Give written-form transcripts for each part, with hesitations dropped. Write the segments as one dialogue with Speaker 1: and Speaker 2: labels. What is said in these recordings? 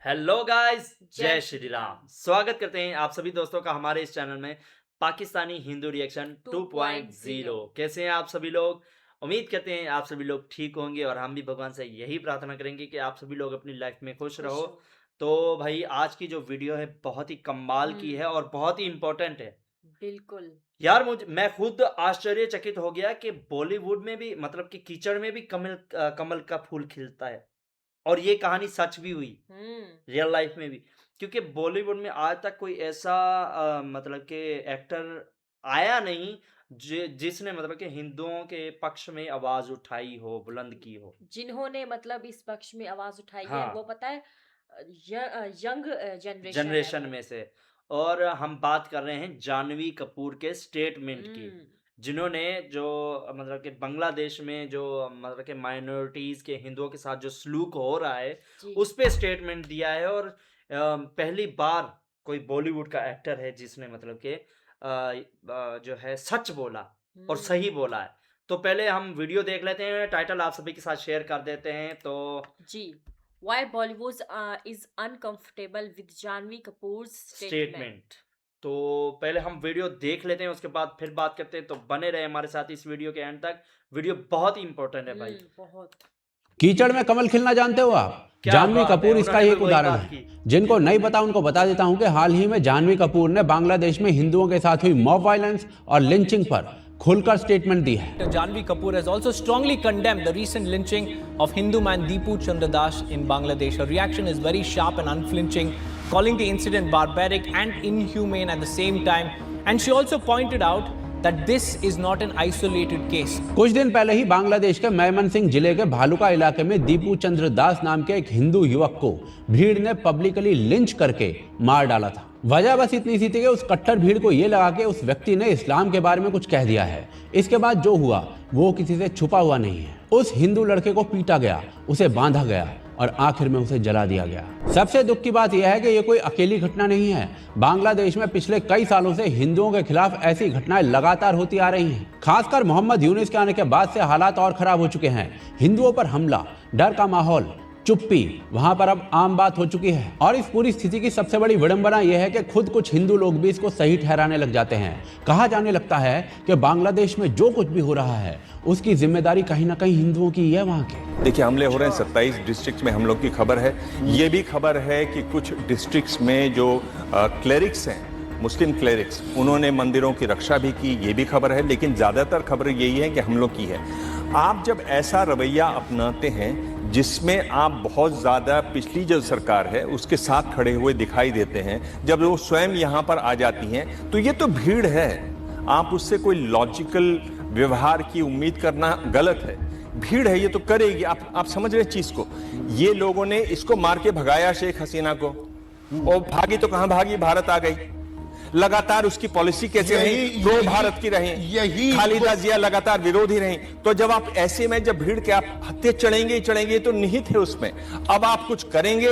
Speaker 1: Hello guys,
Speaker 2: जय
Speaker 1: जय
Speaker 2: श्री
Speaker 1: श्री
Speaker 2: राम।
Speaker 1: राम। स्वागत करते हैं आप सभी दोस्तों का हमारे इस चैनल में पाकिस्तानी हिंदू रिएक्शन 2.0।
Speaker 2: 2.0
Speaker 1: कैसे हैं आप सभी लोग? उम्मीद करते हैं आप सभी लोग ठीक होंगे और हम भी भगवान से यही प्रार्थना करेंगे कि आप सभी लोग अपनी लाइफ में खुश
Speaker 2: खुश
Speaker 1: रहो।
Speaker 2: हो।
Speaker 1: तो भाई आज की जो वीडियो है बहुत ही कमाल की है
Speaker 2: हुँ,
Speaker 1: और बहुत ही इम्पोर्टेंट है।
Speaker 2: बिल्कुल।
Speaker 1: यार मैं खुद आश्चर्यचकित हो गया कि बॉलीवुड में भी मतलब कि कीचड़ में भी कमल का फूल खिलता है और ये कहानी सच भी हुई।
Speaker 2: हुँ,
Speaker 1: रियल लाइफ में भी क्योंकि बॉलीवुड में आज तक कोई ऐसा मतलब कि एक्टर आया नहीं जिसने मतलब कि हिंदुओं के पक्ष में आवाज उठाई हो, बुलंद की हो।
Speaker 2: जिन्होंने मतलब इस पक्ष में आवाज़ उठाई है
Speaker 1: हाँ,
Speaker 2: वो पता है यंग जनरेशन है
Speaker 1: जनरेशन
Speaker 2: वो।
Speaker 1: में से। और हम बात कर रहे हैं जानवी कपूर के स्टेटमेंट की,
Speaker 2: हुँ,
Speaker 1: जिन्होंने जो मतलब कि बांग्लादेश में जो मतलब कि माइनॉरिटीज़ के हिंदुओं के साथ जो सलूक हो रहा है,
Speaker 2: जी।
Speaker 1: उस पे स्टेटमेंट दिया है। और पहली बार कोई बॉलीवुड का एक्टर है जिसने मतलब कि जो है सच बोला और
Speaker 2: हुँ,
Speaker 1: सही बोला है। तो पहले हम वीडियो देख लेते हैं, टाइटल आप सभी के साथ शेयर कर देते हैं। तो
Speaker 2: जी। Why Bollywood is uncomfortable with Janhvi Kapoor's statement.
Speaker 1: Statement. तो पहले हम वीडियो देख लेते हैं, उसके बाद फिर बात करते हैं। तो बने रहे हमारे साथ इस वीडियो के एंड तक। वीडियो बहुत ही इंपॉर्टेंट है भाई।
Speaker 2: बहुत।
Speaker 3: कीचड़ में कमल खिलना जानते हो आप?
Speaker 1: क्या
Speaker 3: जानवी
Speaker 1: बात है!
Speaker 3: कपूर इसका
Speaker 1: उन्होंने
Speaker 3: ही
Speaker 1: भी
Speaker 3: एक
Speaker 1: वही
Speaker 3: उदाहरण
Speaker 1: बात
Speaker 3: है।
Speaker 1: की।
Speaker 3: जिनको नहीं पता उनको बता देता हूं कि हाल ही में जानवी कपूर ने बांग्लादेश में हिंदुओं के साथ हुई मॉब वायलेंस और लिंचिंग पर खुलकर स्टेटमेंट दी है।
Speaker 4: Janvi Kapoor has also strongly condemned the recent lynching of Hindu man Deepu Chandra Das in Bangladesh. Her reaction is very sharp and unflinching, calling the incident barbaric and inhumane at the same time. And she also pointed out that this is not an isolated case.
Speaker 3: कुछ दिन पहले ही बांग्लादेश के मेमनसिंह जिले के भालुका इलाके में दीपू चंद्र दास नाम के एक हिंदू युवक को भीड़ ने पब्लिकली लिंच करके मार डाला था। वजह बस इतनी सी थी कि उस कट्टर भीड़ को यह लगा कि उस व्यक्ति ने इस्लाम के बारे में कुछ कह दिया है। इसके बाद जो हुआ वो किसी से छुपा हुआ नहीं है। उस हिंदू लड़के को पीटा गया, उसे बांधा गया और आखिर में उसे जला दिया गया। सबसे दुख की बात यह है कि यह कोई अकेली घटना नहीं है। बांग्लादेश में पिछले कई सालों से हिंदुओं के खिलाफ ऐसी घटनाएं लगातार होती आ रही हैं। खासकर मोहम्मद यूनुस के आने के बाद से हालात और खराब हो चुके हैं। हिंदुओं पर हमला, डर का माहौल, चुप्पी वहां पर अब आम बात हो चुकी है। और इस पूरी स्थिति की सबसे बड़ी विडंबना यह है कि खुद कुछ हिंदू लोग भी इसको सही ठहराने लग जाते हैं। कहा जाने लगता है कि बांग्लादेश में जो कुछ भी हो रहा है उसकी जिम्मेदारी कहीं ना कहीं हिंदुओं की है वहां के।
Speaker 5: देखिए, हमले हो रहे हैं 27 डिस्ट्रिक्ट्स में, हम लोग की खबर है। ये भी खबर है कि कुछ डिस्ट्रिक्ट्स में जो क्लेरिक्स हैं, मुस्लिम क्लेरिक्स, उन्होंने मंदिरों की रक्षा भी की, ये भी खबर है। लेकिन ज़्यादातर खबर यही है कि हम लोग की है। आप जब ऐसा रवैया अपनाते हैं जिसमें आप बहुत ज़्यादा पिछली जो सरकार है उसके साथ खड़े हुए दिखाई देते हैं, जब वो स्वयं यहाँ पर आ जाती हैं, तो ये तो भीड़ है। आप उससे कोई लॉजिकल व्यवहार की उम्मीद करना गलत है। भीड़ है, ये तो करेगी। आप समझ रहे चीज को। ये लोगों ने इसको मार के भगाया शेख हसीना को, और भागी तो कहां भागी, भारत आ गई। लगातार उसकी पॉलिसी कैसे रही, प्रो भारत की रही,
Speaker 6: यही
Speaker 5: खालिदा जिया लगातार विरोधी रही। तो जब आप ऐसे में जब भीड़ के आप हत्थे चढ़ेंगे ही चढ़ेंगे, तो निहित है उसमें। अब आप कुछ करेंगे,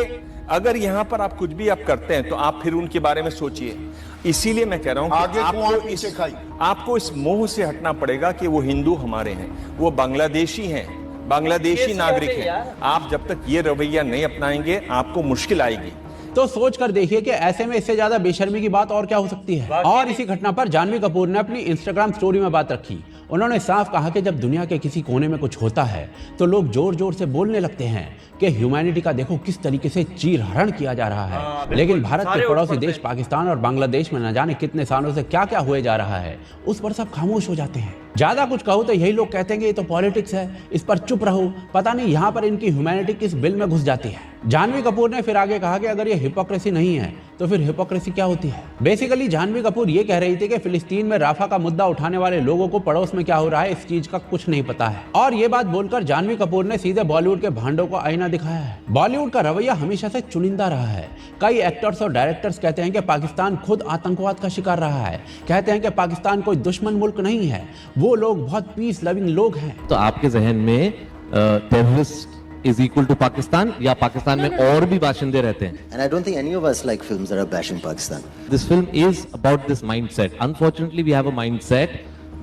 Speaker 5: अगर यहां पर आप कुछ भी आप करते हैं तो आप फिर उनके बारे में सोचिए। इसीलिए मैं कह रहा हूं कि आपको इस मोह से हटना पड़ेगा कि वो हिंदू हमारे हैं, वो बांग्लादेशी हैं, बांग्लादेशी नागरिक हैं। आप जब तक ये रवैया नहीं अपनाएंगे आपको मुश्किल आएगी।
Speaker 3: तो सोच कर देखिए कि ऐसे में इससे ज्यादा बेशर्मी की बात और क्या हो सकती है। और इसी घटना पर जानवी कपूर ने अपनी इंस्टाग्राम स्टोरी में बात रखी। उन्होंने साफ कहा कि जब दुनिया के किसी कोने में कुछ होता है तो लोग जोर जोर से बोलने लगते हैं कि ह्यूमैनिटी का देखो किस तरीके से चीरहरण किया जा रहा है। लेकिन भारत के पड़ोसी देश पाकिस्तान और बांग्लादेश में न जाने कितने सालों से क्या क्या हुए जा रहा है, उस पर सब खामोश हो जाते हैं। ज्यादा कुछ कहो तो यही लोग कहते हैं कि ये तो पॉलिटिक्स है, इस पर चुप रहो। पता नहीं यहाँ पर इनकी ह्यूमैनिटी किस बिल में घुस जाती है। जानवी कपूर ने फिर आगे कहा कि अगर ये हिपोक्रेसी नहीं है तो फिर हिपोक्रेसी क्या होती है। बेसिकली जानवी कपूर ये कह रही थी कि फिलिस्तीन में राफा का मुद्दा उठाने वाले लोगों को पड़ोस में क्या हो रहा है इस चीज का कुछ नहीं पता है। और ये बात बोलकर जानवी कपूर ने सीधे बॉलीवुड के भांडों को आईना दिखाया है। बॉलीवुड का रवैया हमेशा से चुनिंदा रहा है। कई एक्टर्स और डायरेक्टर्स कहते हैं कि पाकिस्तान खुद आतंकवाद का शिकार रहा है। कहते हैं कि पाकिस्तान कोई दुश्मन मुल्क नहीं है, वो लोग बहुत पीस लविंग लोग हैं।
Speaker 7: तो आपके जहन में terrorist is equal to Pakistan या पाकिस्तान में और भी बाशिंदे रहते हैं?
Speaker 8: And I don't think any of us like films that are bashing Pakistan.
Speaker 7: This film is about this mindset. Unfortunately, we have a mindset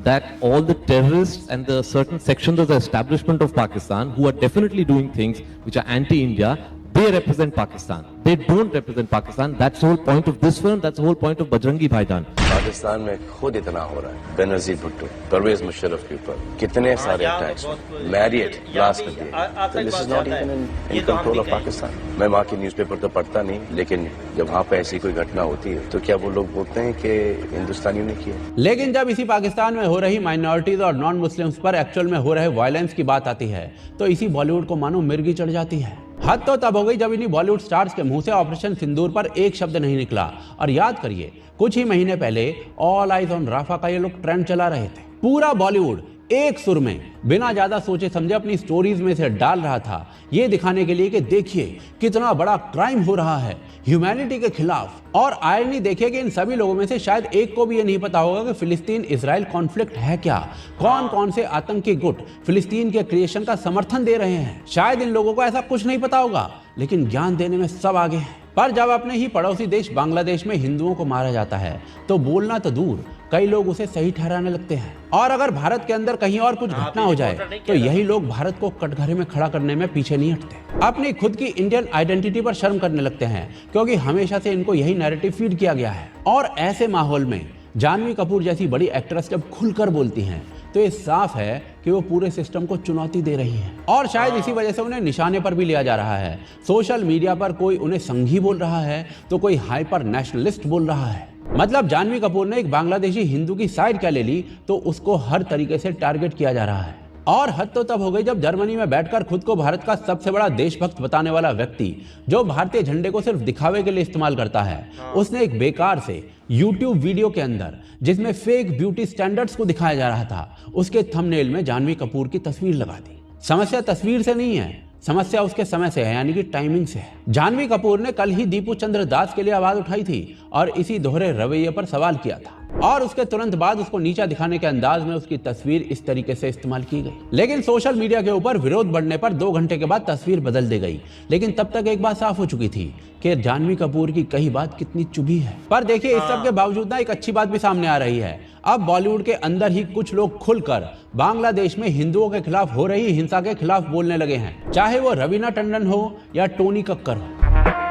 Speaker 7: that all the terrorists and the certain sections of the establishment of Pakistan who are definitely doing things which are anti-India, They represent Pakistan. They don't represent Pakistan. That's the whole point of this film. That's the whole point of Bajrangi Bhaijaan.
Speaker 6: Pakistan में खुद इतना हो रहा है, बेनजीर भुट्टो, परवेज मुशर्रफ के ऊपर कितने सारे
Speaker 1: यहाँ तो
Speaker 6: अटैक्स,
Speaker 1: बहुत-
Speaker 6: मैरियट
Speaker 1: यहाँ
Speaker 6: ब्लास्ट
Speaker 1: भी
Speaker 6: कर दिए।
Speaker 1: आतंकवाद
Speaker 6: तो दिस इज नॉट
Speaker 1: ज्यादा
Speaker 6: इवन
Speaker 1: है। ये
Speaker 6: इन
Speaker 1: तो हम
Speaker 6: कंट्रोल
Speaker 1: भी
Speaker 6: ऑफ
Speaker 1: कहेंगे।
Speaker 6: पाकिस्तान। मैं वहाँ की न्यूज़पेपर तो पढ़ता नहीं, लेकिन जब वहाँ पे ऐसी कोई घटना होती है तो क्या वो लोग बोलते हैं कि हिंदुस्तानियों ने किया?
Speaker 3: लेकिन जब इसी पाकिस्तान में हो रही माइनॉरिटीज और नॉन मुस्लिम्स पर एक्चुअल में हो रहे वायलेंस की बात आती है तो इसी बॉलीवुड को मानो मिर्गी चढ़ जाती है। हद तो तब हो गई जब इन्हीं बॉलीवुड स्टार्स के मुंह से ऑपरेशन सिंदूर पर एक शब्द नहीं निकला। और याद करिए, कुछ ही महीने पहले ऑल आइज ऑन राफा का ये लोग ट्रेंड चला रहे थे। पूरा बॉलीवुड एक सुर में बिना ज्यादा सोचे समझे अपनी स्टोरीज में से डाल रहा था, ये दिखाने के लिए कि देखिए कितना बड़ा क्राइम हो रहा है ह्यूमैनिटी के खिलाफ। और आयरनी देखिए कि इन सभी लोगों में से शायद एक को भी ये नहीं पता होगा कि फिलिस्तीन इजराइल कॉन्फ्लिक्ट है क्या, कौन कौन से आतंकी गुट फिलिस्तीन के क्रिएशन का समर्थन दे रहे हैं। शायद इन लोगों को ऐसा कुछ नहीं पता होगा, लेकिन ज्ञान देने में सब आगे हैं। पर जब अपने ही पड़ोसी देश बांग्लादेश में हिंदुओं को मारा जाता है तो बोलना तो दूर, कई लोग उसे सही ठहराने लगते हैं। और अगर भारत के अंदर कहीं और कुछ घटना हो जाए तो यही लोग भारत को कटघरे में खड़ा करने में पीछे नहीं हटते। अपनी खुद की इंडियन आइडेंटिटी पर शर्म करने लगते हैं, क्योंकि हमेशा से इनको यही नैरेटिव फीड किया गया है। और ऐसे माहौल में जानवी कपूर जैसी बड़ी एक्ट्रेस जब खुलकर बोलती हैं तो ये साफ है कि वो पूरे सिस्टम को चुनौती दे रही हैं। और शायद इसी वजह से उन्हें निशाने पर भी लिया जा रहा है। सोशल मीडिया पर कोई उन्हें संघी बोल रहा है तो कोई हाइपर नेशनलिस्ट बोल रहा है। मतलब जानवी कपूर ने एक बांग्लादेशी हिंदू की साइड क्या ले ली तो उसको हर तरीके से टारगेट किया जा रहा है। और हद तो तब हो गई जब जर्मनी में बैठकर खुद को भारत का सबसे बड़ा देशभक्त बताने वाला व्यक्ति, जो भारतीय झंडे को सिर्फ दिखावे के लिए इस्तेमाल करता है, उसने एक बेकार से YouTube वीडियो के अंदर जिसमें फेक ब्यूटी स्टैंडर्ड्स को दिखाया जा रहा था, उसके थंबनेल में जानवी कपूर की तस्वीर लगा दी। समस्या तस्वीर से नहीं है, समस्या उसके समय से है, यानी कि टाइमिंग से है। जानवी कपूर ने कल ही दीपू चंद्र दास के लिए आवाज उठाई थी और इसी दोहरे रवैये पर सवाल किया था। और उसके तुरंत बाद उसको नीचा दिखाने के अंदाज में उसकी तस्वीर इस तरीके से इस्तेमाल की गई। लेकिन सोशल मीडिया के ऊपर विरोध बढ़ने पर 2 घंटे के बाद तस्वीर बदल दी गई। लेकिन तब तक एक बात साफ हो चुकी थी कि जानवी कपूर की कही बात कितनी चुभी है। पर देखिए, इस सब के बावजूद ना एक अच्छी बात भी सामने आ रही है। अब बॉलीवुड के अंदर ही कुछ लोग खुलकर बांग्लादेश में हिंदुओं के खिलाफ हो रही हिंसा के खिलाफ बोलने लगे हैं, चाहे वो रवीना टंडन हो या टोनी कक्कर हो।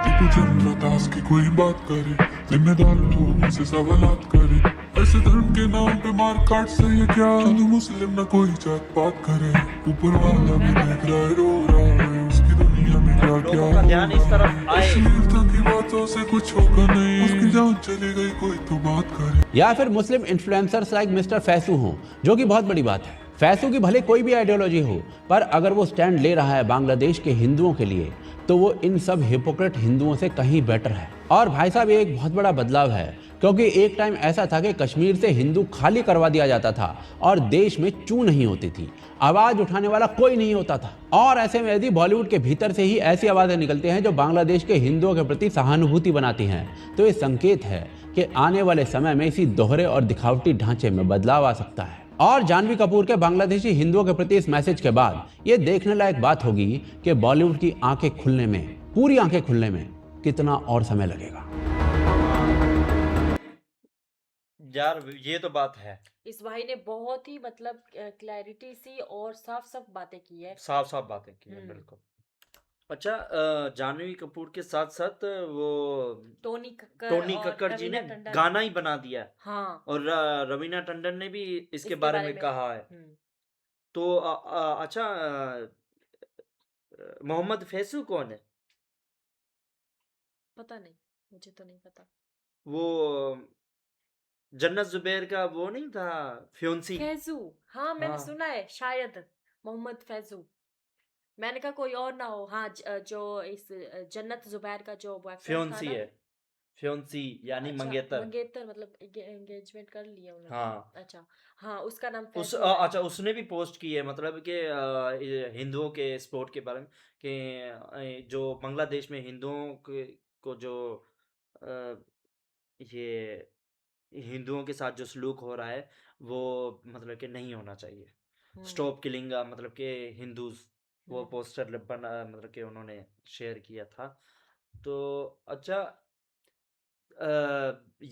Speaker 9: दीपू चंद्र दास की कोई बात करे, जिम्मेदार लोगों से सवालात करे, ऐसे धर्म के नाम पे मार काट से ये क्या, हिंदू मुस्लिम न कोई जात पात करे, ऊपर वाला भी देख रहा है रो रहा है, उसकी दुनिया में क्या क्या
Speaker 1: लोगों का ध्यान इस तरफ आए।
Speaker 9: अश्लीलता की बातों से कुछ होगा नहीं, उसकी जान चली गई कोई तो बात करे।
Speaker 3: या फिर मुस्लिम इन्फ्लुएंसर्स लाइक मिस्टर फैसू हो, जो कि बहुत बड़ी बात है। फैसू की भले कोई भी आइडियोलॉजी हो, पर अगर वो स्टैंड ले रहा है बांग्लादेश के हिंदुओं के लिए तो वो इन सब हिपोक्रेट हिंदुओं से कहीं बेटर है। और भाई साहब, ये एक बहुत बड़ा बदलाव है, क्योंकि एक टाइम ऐसा था कि कश्मीर से हिंदू खाली करवा दिया जाता था और देश में चू नहीं होती थी, आवाज उठाने वाला कोई नहीं होता था। और ऐसे में यदि बॉलीवुड के भीतर से ही ऐसी आवाजें निकलती हैं जो बांग्लादेश के हिंदुओं के प्रति सहानुभूति बनाती हैं, तो ये संकेत है कि आने वाले समय में इसी दोहरे और दिखावटी ढांचे में बदलाव आ सकता है। और जानवी कपूर के बांग्लादेशी हिंदुओं के प्रति इस मैसेज के बाद ये देखने लायक बात होगी कि बॉलीवुड की आंखें खुलने में, पूरी आंखें खुलने में कितना और समय लगेगा।
Speaker 1: यार ये तो बात है,
Speaker 2: इस भाई ने बहुत ही मतलब क्लैरिटी सी और साफ साफ बातें की है।
Speaker 1: साफ साफ बातें की हैं,
Speaker 2: हम्म।
Speaker 1: बिल्कुल। अच्छा, जानवी कपूर के साथ साथ वो
Speaker 2: टोनी
Speaker 1: टोनी
Speaker 2: और
Speaker 1: कक्कर जी ने
Speaker 2: रवीना टंडन।
Speaker 1: गाना ही बना दिया है।
Speaker 2: हाँ,
Speaker 1: और रवीना टंडन ने भी इसके
Speaker 2: इसके
Speaker 1: बारे
Speaker 2: बारे
Speaker 1: में
Speaker 2: में।
Speaker 1: कहा है।
Speaker 2: हम्म।
Speaker 1: तो अच्छा, मोहम्मद फैसू कौन है?
Speaker 2: पता नहीं, मुझे तो नहीं पता।
Speaker 1: वो जन्नत जुबैर का वो नहीं था, फ्योंसी?
Speaker 2: फैजू, हाँ मैंने
Speaker 1: हाँ।
Speaker 2: सुना है, शायद मोहम्मद फैजू। मैंने कहा कोई और ना हो। हाँ, जो इस जन्नत जुबैर का जो बॉयफ्रेंड था
Speaker 1: फ्योंसी
Speaker 2: ना।
Speaker 1: है, फ्योंसी यानी
Speaker 2: अच्छा,
Speaker 1: मंगेतर।
Speaker 2: मंगेतर मतलब एंगेजमेंट कर लिया उन्होंने।
Speaker 1: हाँ।
Speaker 2: अच्छा, हाँ उसका नाम
Speaker 1: उस
Speaker 2: फैजू है।
Speaker 1: अच्छा, उसने भी पोस्ट की है, मतलब कि ये हिंदुओं के स्पोर्ट के बारे में कि जो बांग्लादेश में हिंदुओं को जो अ, ये हिंदुओं के साथ जो सलूक हो रहा है वो मतलब कि नहीं होना चाहिए।
Speaker 2: हम्म,
Speaker 1: स्टॉप किलिंग मतलब कि हिंदूज, वो
Speaker 2: हम्म,
Speaker 1: पोस्टर बना मतलब कि उन्होंने शेयर किया था। तो अच्छा,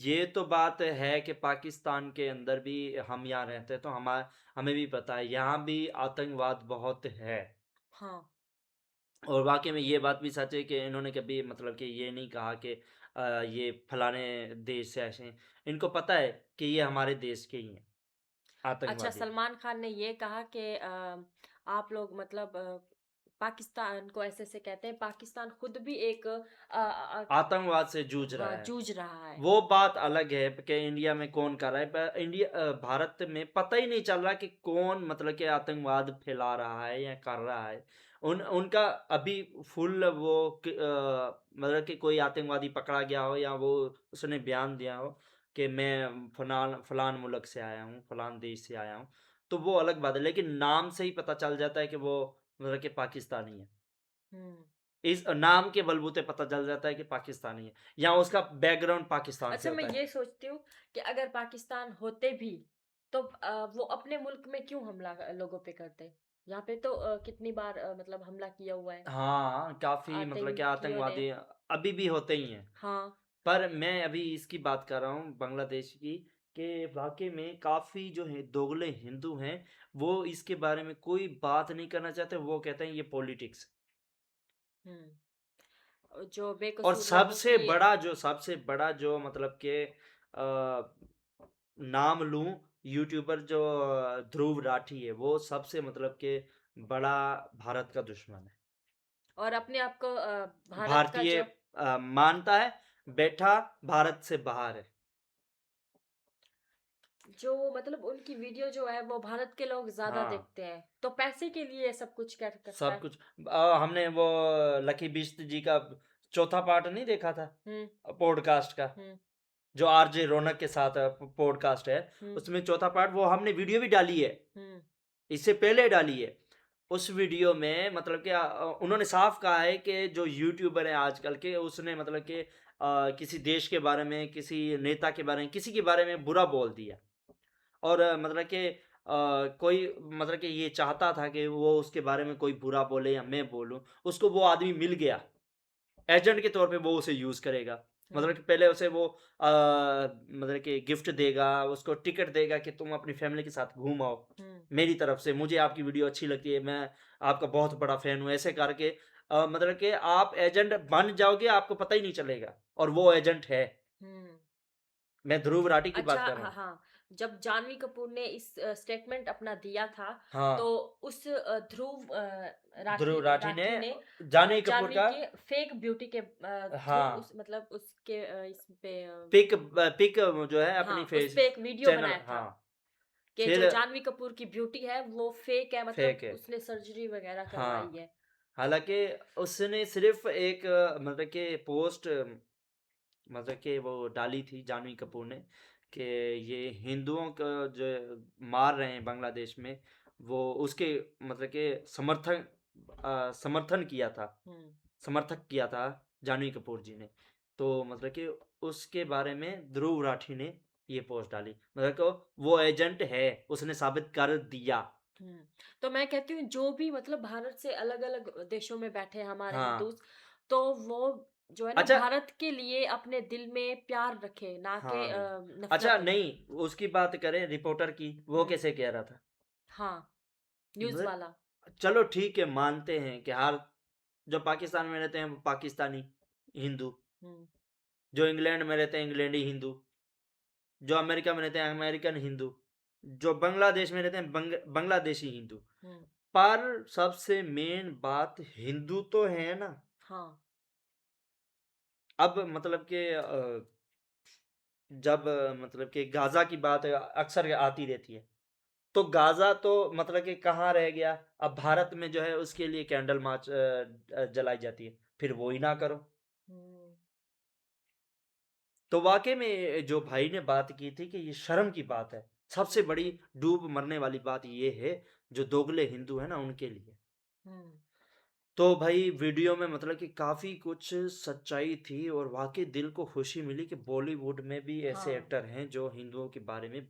Speaker 1: ये तो बात है कि पाकिस्तान के अंदर भी हम यहाँ रहते हैं तो हमें भी पता है यहाँ भी आतंकवाद बहुत है।
Speaker 2: हाँ,
Speaker 1: और वाक़ई में ये बात भी सच है कि इन्होंने कभी मतलब कि ये नहीं कहा कि ये फलाने देश से ऐसे हैं। इनको पता है कि ये हमारे देश के ही हैं,
Speaker 2: अच्छा,
Speaker 1: आतंकवादी।
Speaker 2: सलमान खान ने ये कहा कि आप लोग मतलब पाकिस्तान को ऐसे-ऐसे कहते हैं, पाकिस्तान खुद भी एक
Speaker 1: आतंकवाद से जूझ रहा
Speaker 2: हाँ,
Speaker 1: है।
Speaker 2: जूझ रहा है।
Speaker 1: वो बात अलग है कि इंडिया में कौन कर रहा है, पर भारत में पता ही नहीं चल रहा कि कौन मतलब कि आतंकवाद फैला रहा है या कर रहा है। उनका अभी फुल वो मतलब कि कोई आतंकवादी पकड़ा गया हो या वो उसने बयान दिया हो कि मैं फलान मुल्क से आया हूँ, फलान देश से आया हूँ, तो वो अलग बात है। लेकिन नाम से ही पता चल जाता है कि वो मतलब कि पाकिस्तानी है।
Speaker 2: हुँ।
Speaker 1: इस नाम के बलबूते पता चल जाता है कि पाकिस्तानी है या उसका बैकग्राउंड पाकिस्तान से
Speaker 2: अच्छा, मैं
Speaker 1: होता है।
Speaker 2: ये सोचती हूँ कि अगर पाकिस्तान होते भी, तो वो अपने मुल्क में क्यों हमला लोगों पे करते? यहाँ पे तो कितनी बार मतलब हमला किया हुआ है
Speaker 1: हाँ, काफ़ी मतलब कि
Speaker 2: आतंकियों ने।
Speaker 1: आतंकवादी अभी भी होते ही हैं।
Speaker 2: हाँ।
Speaker 1: पर मैं अभी इसकी बात कर रहा हूँ बांग्लादेश की कि वाक़ई में काफ़ी जो है दोगले हिंदू हैं, वो इसके बारे में कोई बात नहीं करना चाहते, वो कहते हैं ये पॉलिटिक्स।
Speaker 2: हुँ। जो
Speaker 1: और
Speaker 2: बेकसूर लोगों की
Speaker 1: सबसे बड़ा जो मतलब कि नाम लूँ यूट्यूबर जो ध्रुव राठी है, वो सबसे मतलब कि बड़ा भारत का दुश्मन है।
Speaker 2: और अपने आप को भारत का
Speaker 1: भारतीय
Speaker 2: जो
Speaker 1: मानता है, बैठा भारत से बाहर है।
Speaker 2: जो मतलब उनकी वीडियो जो है वो भारत के लोग ज़्यादा
Speaker 1: हाँ,
Speaker 2: देखते हैं, तो पैसे के लिए ये सब कुछ कर करता
Speaker 1: सब
Speaker 2: है।
Speaker 1: कुछ हमने वो लकी बिश्त जी का चौथा पार्ट नहीं देखा था
Speaker 2: हुँ,
Speaker 1: पॉडकास्ट का,
Speaker 2: हुँ,
Speaker 1: जो आरजे रौनक के साथ पॉडकास्ट है,
Speaker 2: हुँ,
Speaker 1: उसमें चौथा पार्ट वो हमने वीडियो भी डाली है,
Speaker 2: हुँ,
Speaker 1: इससे पहले डाली है। उस वीडियो में मतलब कि उन्होंने साफ कहा है कि जो यूट्यूबर हैं आजकल के उसने मतलब कि किसी देश के बारे में, किसी नेता के बारे में, किसी के बारे में बुरा बोल दिया। और मतलब कि कोई मतलब कि ये चाहता था कि वो उसके बारे में कोई बुरा बोले या मैं बोलूँ, उसको वो आदमी मिल गया। एजेंट के तौर पे वो उसे यूज़ करेगा। मतलब
Speaker 2: हुँ,
Speaker 1: कि पहले उसे वो मतलब कि गिफ्ट देगा, उसको टिकट देगा कि तुम अपनी फैमिली के साथ घूम आओ,
Speaker 2: हुँ,
Speaker 1: मेरी तरफ से। मुझे आपकी वीडियो अच्छी लगती है, मैं आपका बहुत बड़ा फ़ैन हूँ। ऐसे करके मतलब कि आप एजेंट बन जाओगे, आपको पता ही नहीं चलेगा और वो एजेंट है।
Speaker 2: हुँ।
Speaker 1: मैं ध्रुव राठी की बात
Speaker 2: अच्छा,
Speaker 1: कर रहा
Speaker 2: हाँ,
Speaker 1: हूँ।
Speaker 2: हाँ। जब जाह्नवी कपूर ने इस स्टेटमेंट अपना दिया था,
Speaker 1: हाँ,
Speaker 2: तो उस ध्रुव राठी
Speaker 1: ध्रुव राठी ने
Speaker 2: राठी ने
Speaker 1: जाह्नवी कपूर
Speaker 2: जाह्नवी
Speaker 1: का
Speaker 2: के फेक ब्यूटी के थ्रू
Speaker 1: हाँ,
Speaker 2: उस मतलब उसके इस पे
Speaker 1: पिक जो है
Speaker 2: हाँ,
Speaker 1: अपनी
Speaker 2: उस
Speaker 1: फेस
Speaker 2: पे एक वीडियो
Speaker 1: चैनल
Speaker 2: बनाया था
Speaker 1: हाँ,
Speaker 2: कि जो
Speaker 1: फिर
Speaker 2: जाह्नवी कपूर की ब्यूटी है वो फेक है, मतलब
Speaker 1: फेक है।
Speaker 2: उसने सर्जरी वगैरह करवाई
Speaker 1: हाँ,
Speaker 2: है।
Speaker 1: हालाँकि उसने सिर्फ़ एक मतलब कि पोस्ट मतलब कि वो डाली थी जाह्नवी कपूर ने कि ये हिंदुओं का जो मार रहे हैं बांग्लादेश में, वो उसके मतलब कि समर्थन किया था।
Speaker 2: हुँ।
Speaker 1: समर्थक किया था जाह्नवी कपूर जी ने। तो मतलब कि उसके बारे में ध्रुव राठी ने ये पोस्ट डाली। मतलब को वो एजेंट है, उसने साबित कर दिया।
Speaker 2: हुँ। तो मैं कहती हूँ जो भी मतलब भारत से अलग-अलग देशों में बैठे हैं हमारे
Speaker 1: हाँ।
Speaker 2: हिंदूज़, तो वो जो है ना
Speaker 1: अच्छा
Speaker 2: भारत के लिए अपने दिल में प्यार रखें, ना कि
Speaker 1: हाँ। अच्छा
Speaker 2: नफ़रत।
Speaker 1: नहीं, उसकी बात करें रिपोर्टर की, वो
Speaker 2: हुँ।
Speaker 1: कैसे कह रहा था?
Speaker 2: हाँ, न्यूज़
Speaker 1: मतलब
Speaker 2: वाला।
Speaker 1: चलो ठीक है, मानते हैं कि हर जो पाकिस्तान में रहते हैं वो पाकिस्तानी हिंदू,
Speaker 2: हुँ,
Speaker 1: जो इंग्लैंड में रहते हैं इंग्लैंडी हिंदू, जो अमेरिका में रहते हैं अमेरिकन हिंदू, जो बांग्लादेश में रहते हैं बांग्लादेशी हिंदू।
Speaker 2: हुँ।
Speaker 1: पर सबसे मेन बात हिंदू तो है ना।
Speaker 2: हाँ।
Speaker 1: अब मतलब कि जब मतलब कि गाज़ा की बात अक्सर आती रहती है, तो गाज़ा तो मतलब कि कहाँ रह गया? अब भारत में जो है उसके लिए कैंडल मार्च जलाई जाती है, फिर वो ही ना करो।
Speaker 2: हुँ।
Speaker 1: तो वाक़ई में जो भाई ने बात की थी कि ये शर्म की बात है। सबसे बड़ी डूब मरने वाली बात ये है, जो दोगले हिंदू हैं ना उनके लिए।
Speaker 2: हुँ।
Speaker 1: तो भाई वीडियो में मतलब कि काफ़ी कुछ सच्चाई थी और वाक़ई दिल को खुशी मिली कि बॉलीवुड में भी ऐसे
Speaker 2: हाँ।
Speaker 1: एक्टर हैं जो हिंदुओं के बारे में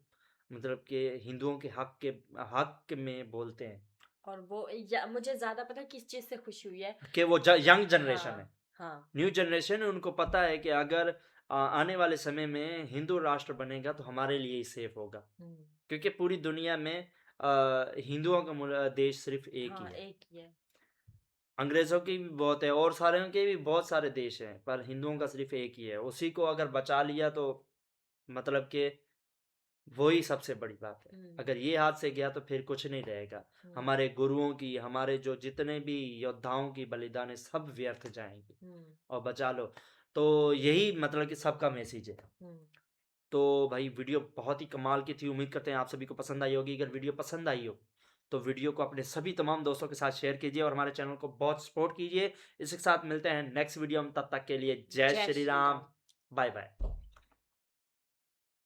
Speaker 1: मतलब कि हिंदुओं के हक़ में बोलते हैं
Speaker 2: और वो मुझे ज़्यादा पता है किस चीज़ से खुशी हुई है।
Speaker 1: कि वो यंग जनरेशन है।
Speaker 2: हाँ, हाँ।
Speaker 1: न्यू जनरेशन है, उनको पता है कि अगर आने वाले समय में हिंदू राष्ट्र बनेगा तो हमारे लिए ही सेफ होगा।
Speaker 2: हुँ।
Speaker 1: क्योंकि पूरी दुनिया में हिंदुओं का देश सिर्फ़ एक ही
Speaker 2: हाँ,
Speaker 1: है।
Speaker 2: एक ही है।
Speaker 1: अंग्रेज़ों की भी बहुत है और सारे के भी बहुत सारे देश हैं, पर हिंदुओं का सिर्फ़ एक ही है। उसी को अगर बचा लिया तो मतलब कि वही सबसे बड़ी बात है।
Speaker 2: हुँ,
Speaker 1: अगर ये हाथ से गया तो फिर कुछ नहीं रहेगा।
Speaker 2: हुँ,
Speaker 1: हमारे गुरुओं की, हमारे जो जितने भी योद्धाओं की बलिदानें सब व्यर्थ जाएँगी
Speaker 2: हुँ,
Speaker 1: और बचा लो। तो यही मतलब कि सबका मैसेज है।
Speaker 2: हुँ।
Speaker 1: तो भाई वीडियो बहुत ही कमाल की थी। उम्मीद करते हैं आप सभी को पसंद आई होगी। अगर वीडियो पसंद आई हो, तो वीडियो को अपने सभी तमाम दोस्तों के साथ शेयर कीजिए और हमारे चैनल को बहुत सपोर्ट कीजिए। इसी के साथ मिलते हैं नेक्स्ट वीडियो में, तब तक के लिए जय
Speaker 2: जय
Speaker 1: श्री
Speaker 2: श्री
Speaker 1: राम।
Speaker 2: राम।
Speaker 1: Bye bye.